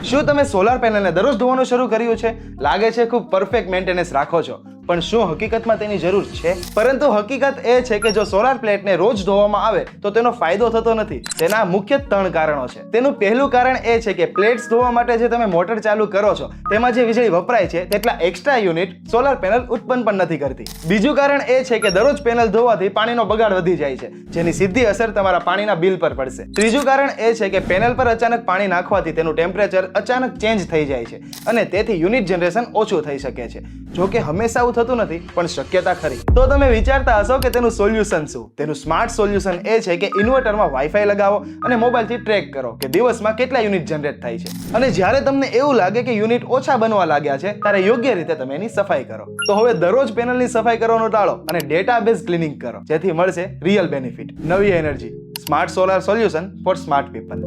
શું તમે સોલાર પેનલને દરરોજ ધોવાનું શરૂ કર્યું છે? લાગે છે ખૂબ પરફેક્ટ મેન્ટેનન્સ રાખો છો, પણ શું હકીકતમાં તેની જરૂર છે? પરંતુ હકીકત એ છે કે જો સોલાર પ્લેટને રોજ ધોવામાં આવે તો તેનો ફાયદો થતો નથી. તેના મુખ્ય 3 કારણો છે. તેનું પહેલું કારણ એ છે કે પ્લેટ્સ ધોવા માટે જે તમે મોટર ચાલુ કરો છો તેમાં જે વીજળી વપરાય છે તેટલા એક્સ્ટ્રા યુનિટ સોલાર પેનલ ઉત્પન્ન પણ નથી કરતી. બીજું કારણ એ છે કે દરરોજ પેનલ ધોવાથી પાણીનો બગાડ વધી જાય છે, જેની સીધી અસર તમારા પાણીના બિલ પર પડશે. ત્રીજું કારણ એ છે કે પેનલ પર અચાનક પાણી નાખવાથી તેનું ટેમ્પરેચર અચાનક ચેન્જ થઈ જાય છે અને તેથી યુનિટ જનરેશન ઓછું થઈ શકે છે. જો કે હંમેશા આવું થતું નથી, પણ શક્યતા ખરી. તો તમે વિચારતા હશો કે તેનું સોલ્યુશન શું? તેનું સ્માર્ટ સોલ્યુશન એ છે કે ઇન્વર્ટરમાં વાઈફાઈ લગાવો અને મોબાઈલથી ટ્રેક કરો કે દિવસમાં કેટલા યુનિટ જનરેટ થાય છે. અને જ્યારે તમને એવું લાગે કે યુનિટ ઓછા બનવા લાગ્યા છે ત્યારે યોગ્ય રીતે તમે એની સફાઈ કરો. તો હવે દરરોજ પેનલની સફાઈ કરવાનું ટાળો અને ડેટાબેઝ ક્લીનિંગ કરો, જેથી મળશે રિયલ બેનિફિટ. નવી energy, smart solar solution four smart people.